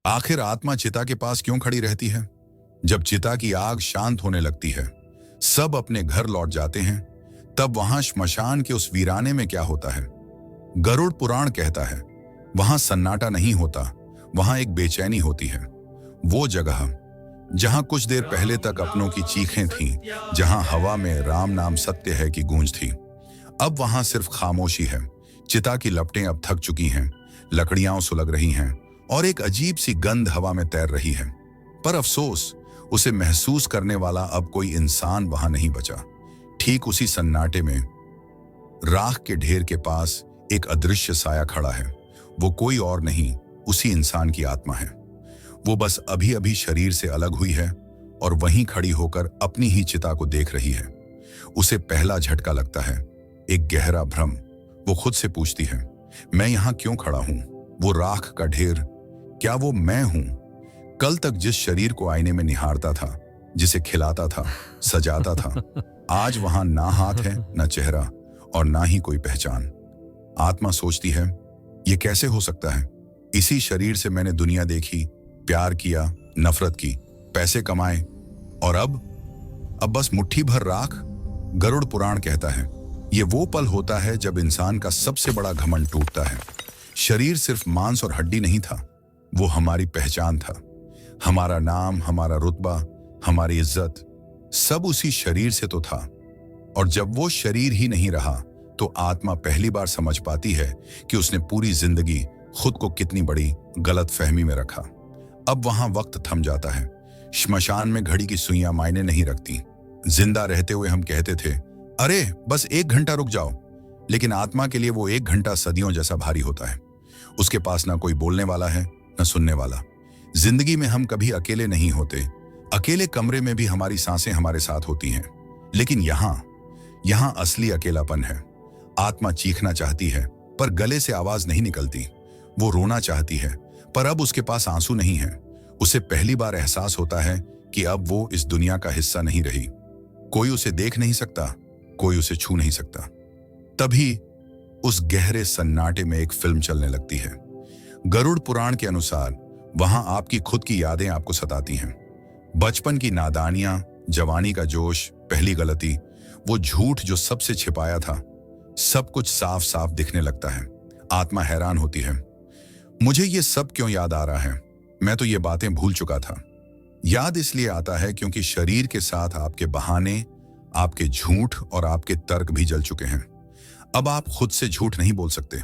आखिर आत्मा चिता के पास क्यों खड़ी रहती है? जब चिता की आग शांत होने लगती है, सब अपने घर लौट जाते हैं, तब वहां श्मशान के उस वीराने में क्या होता है? गरुड़ पुराण कहता है, वहां सन्नाटा नहीं होता, वहां एक बेचैनी होती है। वो जगह जहां कुछ देर पहले तक अपनों की चीखें थीं, जहां हवा में राम नाम सत्य है की गूंज थी, अब वहां सिर्फ खामोशी है। चिता की लपटें अब थक चुकी हैं, लकड़ियां सुलग रही हैं और एक अजीब सी गंध हवा में तैर रही है। पर अफसोस, उसे महसूस करने वाला अब कोई इंसान वहां नहीं बचा। ठीक उसी सन्नाटे में राख के ढेर के पास एक अदृश्य साया खड़ा है। वो कोई और नहीं, उसी इंसान की आत्मा है। वो बस अभी अभी शरीर से अलग हुई है और वहीं खड़ी होकर अपनी ही चिता को देख रही है। उसे पहला झटका लगता है, एक गहरा भ्रम। वो खुद से पूछती है, मैं यहां क्यों खड़ा हूं? वो राख का ढेर, क्या वो मैं हूं? कल तक जिस शरीर को आईने में निहारता था, जिसे खिलाता था, सजाता था, आज वहां ना हाथ है, ना चेहरा और ना ही कोई पहचान। आत्मा सोचती है, ये कैसे हो सकता है? इसी शरीर से मैंने दुनिया देखी, प्यार किया, नफरत की, पैसे कमाए, और अब बस मुट्ठी भर राख। गरुड़ पुराण कहता है, ये वो पल होता है जब इंसान का सबसे बड़ा घमंड टूटता है। शरीर सिर्फ मांस और हड्डी नहीं था, वो हमारी पहचान था। हमारा नाम, हमारा रुतबा, हमारी इज्जत, सब उसी शरीर से तो था। और जब वो शरीर ही नहीं रहा, तो आत्मा पहली बार समझ पाती है कि उसने पूरी जिंदगी खुद को कितनी बड़ी गलतफहमी में रखा। अब वहां वक्त थम जाता है। श्मशान में घड़ी की सुइयां मायने नहीं रखती। जिंदा रहते हुए हम कहते थे, अरे बस 1 घंटा रुक जाओ, लेकिन आत्मा के लिए वो 1 घंटा सदियों जैसा भारी होता है। उसके पास ना कोई बोलने वाला है, न सुनने वाला। जिंदगी में हम कभी अकेले नहीं होते। अकेले कमरे में भी हमारी सांसें हमारे साथ होती हैं, लेकिन यहां असली अकेलापन है। आत्मा चीखना चाहती है, पर गले से आवाज नहीं निकलती। वो रोना चाहती है, पर अब उसके पास आंसू नहीं है। उसे पहली बार एहसास होता है कि अब वो इस दुनिया का हिस्सा नहीं रही। कोई उसे देख नहीं सकता, कोई उसे छू नहीं सकता। तभी उस गहरे सन्नाटे में एक फिल्म चलने लगती है। गरुड़ पुराण के अनुसार वहां आपकी खुद की यादें आपको सताती हैं। बचपन की नादानियां, जवानी का जोश, पहली गलती, वो झूठ जो सबसे छिपाया था, सब कुछ साफ साफ दिखने लगता है। आत्मा हैरान होती है, मुझे ये सब क्यों याद आ रहा है? मैं तो ये बातें भूल चुका था। याद इसलिए आता है क्योंकि शरीर के साथ आपके बहाने, आपके झूठ और आपके तर्क भी जल चुके हैं। अब आप खुद से झूठ नहीं बोल सकते।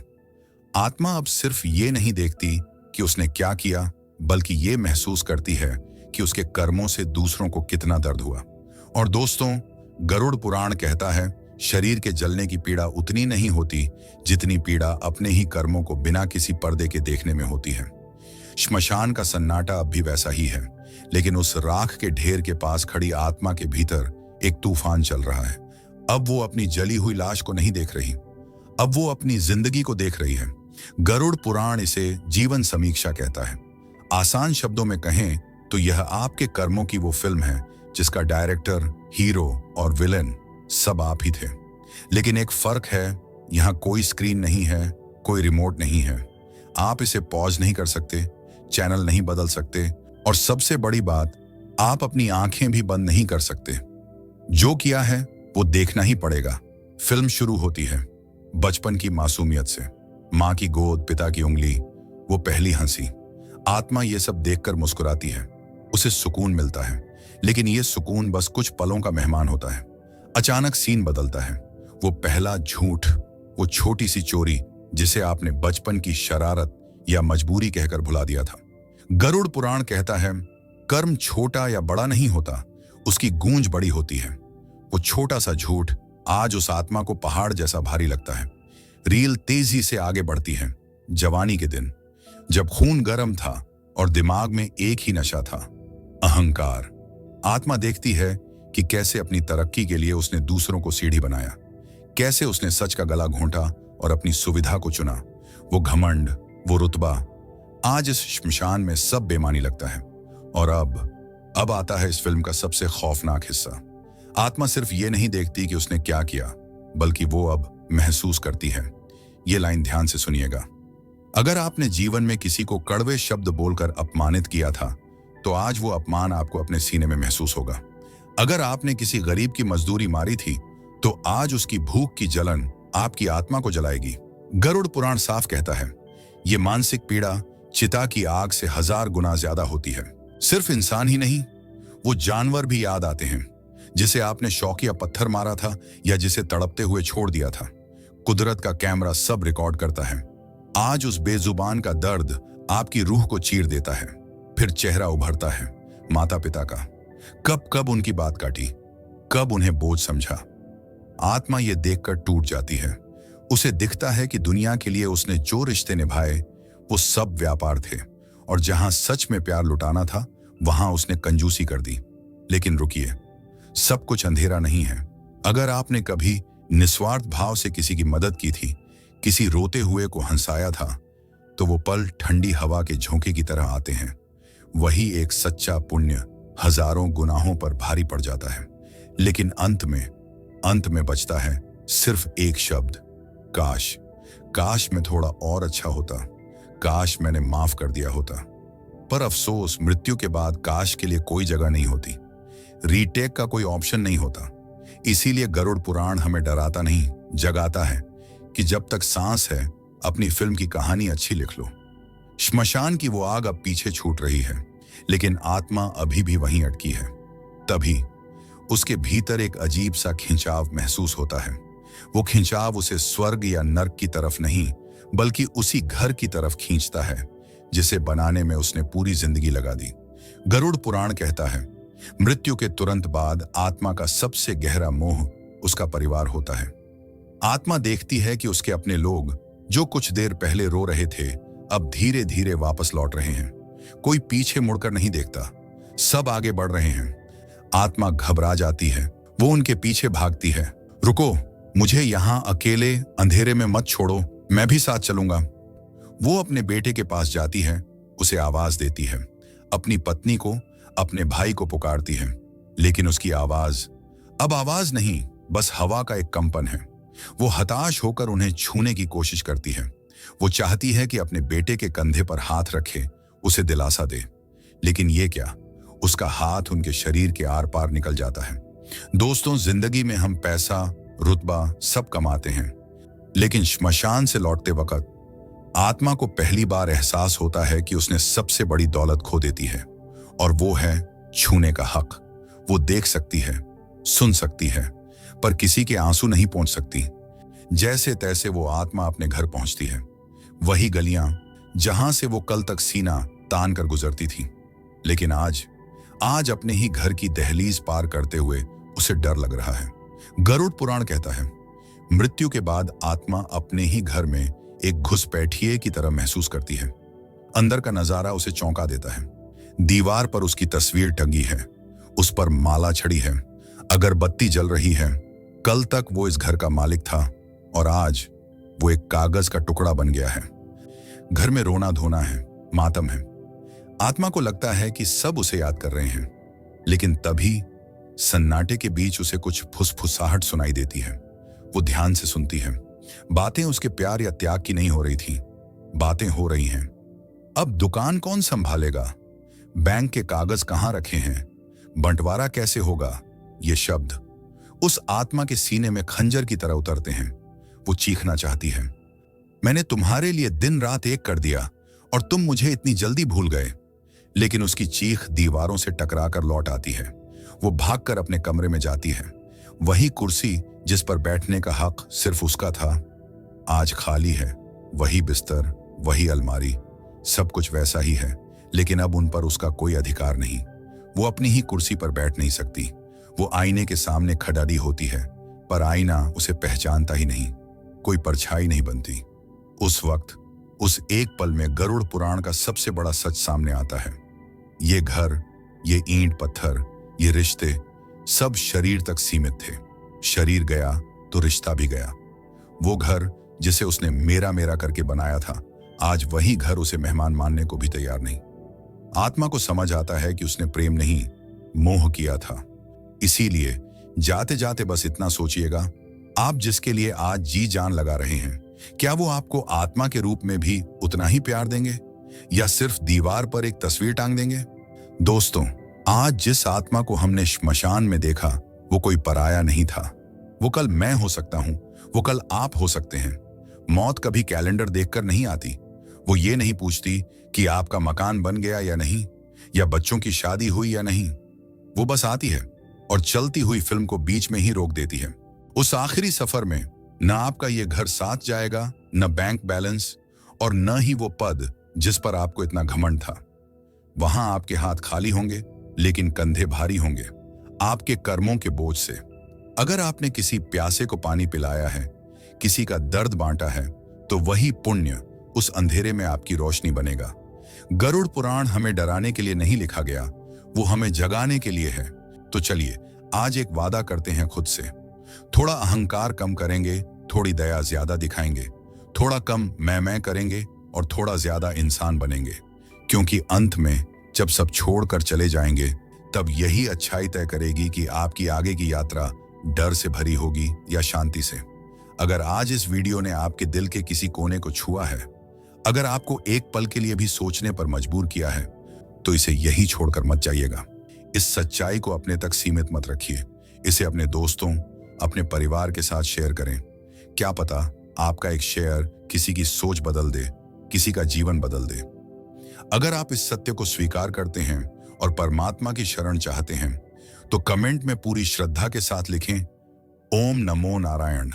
आत्मा अब सिर्फ ये नहीं देखती कि उसने क्या किया, बल्कि ये महसूस करती है कि उसके कर्मों से दूसरों को कितना दर्द हुआ। और दोस्तों, गरुड़ पुराण कहता है, शरीर के जलने की पीड़ा उतनी नहीं होती जितनी पीड़ा अपने ही कर्मों को बिना किसी पर्दे के देखने में होती है। श्मशान का सन्नाटा अब भी वैसा ही है, लेकिन उस राख के ढेर के पास खड़ी आत्मा के भीतर एक तूफान चल रहा है। अब वो अपनी जली हुई लाश को नहीं देख रही, अब वो अपनी जिंदगी को देख रही है। गरुड़ पुराण इसे जीवन समीक्षा कहता है। आसान शब्दों में कहें तो यह आपके कर्मों की वो फिल्म है जिसका डायरेक्टर, हीरो और विलेन सब आप ही थे। लेकिन एक फर्क है, यहाँ कोई स्क्रीन नहीं है, कोई रिमोट नहीं है। आप इसे पॉज नहीं कर सकते, चैनल नहीं बदल सकते, और सबसे बड़ी बात, आप अपनी आंखें भी बंद नहीं कर सकते। जो किया है वो देखना ही पड़ेगा। फिल्म शुरू होती है बचपन की मासूमियत से। माँ की गोद, पिता की उंगली, वो पहली हंसी। आत्मा ये सब देखकर मुस्कुराती है, उसे सुकून मिलता है। लेकिन ये सुकून बस कुछ पलों का मेहमान होता है। अचानक सीन बदलता है। वो पहला झूठ, वो छोटी सी चोरी जिसे आपने बचपन की शरारत या मजबूरी कहकर भुला दिया था। गरुड़ पुराण कहता है, कर्म छोटा या बड़ा नहीं होता, उसकी गूंज बड़ी होती है। वो छोटा सा झूठ आज उस आत्मा को पहाड़ जैसा भारी लगता है। रील तेजी से आगे बढ़ती है। जवानी के दिन, जब खून गर्म था और दिमाग में एक ही नशा था, अहंकार। आत्मा देखती है कि कैसे अपनी तरक्की के लिए उसने दूसरों को सीढ़ी बनाया, कैसे उसने सच का गला घोंटा और अपनी सुविधा को चुना। वो घमंड, वो रुतबा, आज इस श्मशान में सब बेमानी लगता है। और अब आता है इस फिल्म का सबसे खौफनाक हिस्सा। आत्मा सिर्फ ये नहीं देखती कि उसने क्या किया, बल्कि वो अब महसूस करती है। ये लाइन ध्यान से सुनिएगा। अगर आपने जीवन में किसी को कड़वे शब्द बोलकर अपमानित किया था, तो आज वो अपमान आपको अपने सीने में महसूस होगा। अगर आपने किसी गरीब की मजदूरी मारी थी, तो आज उसकी भूख की जलन आपकी आत्मा को जलाएगी। गरुड़ पुराण साफ कहता है, ये मानसिक पीड़ा चिता की आग से 1000 गुना ज्यादा होती है। सिर्फ इंसान ही नहीं, वो जानवर भी याद आते हैं, जिसे आपने शौकिया पत्थर मारा था या जिसे तड़पते हुए छोड़ दिया था। कुदरत का कैमरा सब रिकॉर्ड करता है। आज उस बेजुबान का दर्द आपकी रूह को चीर देता है। फिर चेहरा उभरता है माता पिता का। कब कब उनकी बात काटी, कब उन्हें बोझ समझा। आत्मा ये देखकर टूट जाती है। उसे दिखता है कि दुनिया के लिए उसने जो रिश्ते निभाए वो सब व्यापार थे, और जहां सच में प्यार लुटाना था वहां उसने कंजूसी कर दी। लेकिन रुकिए, सब कुछ अंधेरा नहीं है। अगर आपने कभी निस्वार्थ भाव से किसी की मदद की थी, किसी रोते हुए को हंसाया था, तो वो पल ठंडी हवा के झोंके की तरह आते हैं। वही एक सच्चा पुण्य हजारों गुनाहों पर भारी पड़ जाता है। लेकिन अंत में बचता है सिर्फ एक शब्द, काश। काश मैं थोड़ा और अच्छा होता, काश मैंने माफ कर दिया होता। पर अफसोस, मृत्यु के बाद काश के लिए कोई जगह नहीं होती, रीटेक का कोई ऑप्शन नहीं होता। इसीलिए गरुड़ पुराण हमें डराता नहीं, जगाता है कि जब तक सांस है अपनी फिल्म की कहानी अच्छी लिख लो। श्मशान की वो आग अब पीछे छूट रही है, लेकिन आत्मा अभी भी वहीं अटकी है। तभी उसके भीतर एक अजीब सा खिंचाव महसूस होता है। वो खिंचाव उसे स्वर्ग या नर्क की तरफ नहीं, बल्कि उसी घर की तरफ खींचता है जिसे बनाने में उसने पूरी जिंदगी लगा दी। गरुड़ पुराण कहता है, मृत्यु के तुरंत बाद आत्मा का सबसे गहरा मोह उसका परिवार होता है। आत्मा देखती है कि उसके अपने लोग जो कुछ देर पहले रो रहे थे, अब धीरे धीरे वापस लौट रहे हैं। कोई पीछे मुड़कर नहीं देखता, सब आगे बढ़ रहे हैं। आत्मा घबरा जाती है, वो उनके पीछे भागती है। रुको, मुझे यहां अकेले अंधेरे में मत छोड़ो, मैं भी साथ चलूंगा। वो अपने बेटे के पास जाती है, उसे आवाज देती है, अपनी पत्नी को, अपने भाई को पुकारती है। लेकिन उसकी आवाज अब आवाज नहीं, बस हवा का एक कंपन है। वो हताश होकर उन्हें छूने की कोशिश करती है। वो चाहती है कि अपने बेटे के कंधे पर हाथ रखे, उसे दिलासा दे। लेकिन ये क्या, उसका हाथ उनके शरीर के आर पार निकल जाता है। दोस्तों, जिंदगी में हम पैसा, रुतबा सब कमाते हैं, लेकिन श्मशान से लौटते वक्त आत्मा को पहली बार एहसास होता है कि उसने सबसे बड़ी दौलत खो देती है, और वो है छूने का हक। वो देख सकती है, सुन सकती है, पर किसी के आंसू नहीं पहुंच सकती। जैसे तैसे वो आत्मा अपने घर पहुंचती है, वही गलियां जहां से वो कल तक सीना तान कर गुजरती थी। लेकिन आज अपने ही घर की दहलीज पार करते हुए उसे डर लग रहा है। गरुड़ पुराण कहता है, मृत्यु के बाद आत्मा अपने ही घर में एक घुसपैठिए की तरह महसूस करती है। अंदर का नजारा उसे चौंका देता है। दीवार पर उसकी तस्वीर टंगी है, उस पर माला छड़ी है, अगरबत्ती जल रही है। कल तक वो इस घर का मालिक था, और आज वो एक कागज का टुकड़ा बन गया है। घर में रोना धोना है, मातम है। आत्मा को लगता है कि सब उसे याद कर रहे हैं, लेकिन तभी सन्नाटे के बीच उसे कुछ फुसफुसाहट सुनाई देती है। वो ध्यान से सुनती है। बातें उसके प्यार या त्याग की नहीं हो रही थी, बातें हो रही हैं, अब दुकान कौन संभालेगा, बैंक के कागज कहां रखे हैं, बंटवारा कैसे होगा। ये शब्द उस आत्मा के सीने में खंजर की तरह उतरते हैं। वो चीखना चाहती है, मैंने तुम्हारे लिए दिन रात एक कर दिया और तुम मुझे इतनी जल्दी भूल गए। लेकिन उसकी चीख दीवारों से टकराकर लौट आती है। वो भागकर अपने कमरे में जाती है। वही कुर्सी जिस पर बैठने का हक सिर्फ उसका था, आज खाली है। वही बिस्तर, वही अलमारी, सब कुछ वैसा ही है, लेकिन अब उन पर उसका कोई अधिकार नहीं। वो अपनी ही कुर्सी पर बैठ नहीं सकती। वो आईने के सामने खड़ी होती है, पर आईना उसे पहचानता ही नहीं, कोई परछाई नहीं बनती। उस वक्त, उस एक पल में गरुड़ पुराण का सबसे बड़ा सच सामने आता है। ये घर, ये ईंट पत्थर, ये रिश्ते सब शरीर तक सीमित थे। शरीर गया तो रिश्ता भी गया। वो घर जिसे उसने मेरा मेरा करके बनाया था, आज वही घर उसे मेहमान मानने को भी तैयार नहीं। आत्मा को समझ आता है कि उसने प्रेम नहीं, मोह किया था। इसीलिए जाते जाते बस इतना सोचिएगा, आप जिसके लिए आज जी जान लगा रहे हैं, क्या वो आपको आत्मा के रूप में भी उतना ही प्यार देंगे या सिर्फ दीवार पर एक तस्वीर टांग देंगे? दोस्तों, आज जिस आत्मा को हमने श्मशान में देखा वो कोई पराया नहीं था। वो कल मैं हो सकता हूं, वो कल आप हो सकते हैं। मौत कभी कैलेंडर देखकर नहीं आती। वो ये नहीं पूछती कि आपका मकान बन गया या नहीं, या बच्चों की शादी हुई या नहीं। वो बस आती है और चलती हुई फिल्म को बीच में ही रोक देती है। उस आखिरी सफर में न आपका ये घर साथ जाएगा, न बैंक बैलेंस, और न ही वो पद जिस पर आपको इतना घमंड था। वहां आपके हाथ खाली होंगे, लेकिन कंधे भारी होंगे आपके कर्मों के बोझ से। अगर आपने किसी प्यासे को पानी पिलाया है, किसी का दर्द बांटा है, तो वही पुण्य उस अंधेरे में आपकी रोशनी बनेगा। गरुड़ पुराण हमें डराने के लिए नहीं लिखा गया, वो हमें जगाने के लिए है। तो चलिए आज एक वादा करते हैं खुद से। थोड़ा अहंकार कम करेंगे, थोड़ी दया ज्यादा दिखाएंगे, थोड़ा कम मैं करेंगे और थोड़ा ज्यादा इंसान बनेंगे। क्योंकि अंत में जब सब छोड़कर चले जाएंगे, तब यही अच्छाई तय करेगी कि आपकी आगे की यात्रा डर से भरी होगी या शांति से। अगर आज इस वीडियो ने आपके दिल के किसी कोने को छुआ है, अगर आपको एक पल के लिए भी सोचने पर मजबूर किया है, तो इसे यही छोड़कर मत जाइएगा। इस सच्चाई को अपने तक सीमित मत रखिए। इसे अपने दोस्तों, अपने परिवार के साथ शेयर करें। क्या पता आपका एक शेयर किसी की सोच बदल दे, किसी का जीवन बदल दे। अगर आप इस सत्य को स्वीकार करते हैं और परमात्मा की शरण चाहते हैं, तो कमेंट में पूरी श्रद्धा के साथ लिखें, ओम नमो नारायण।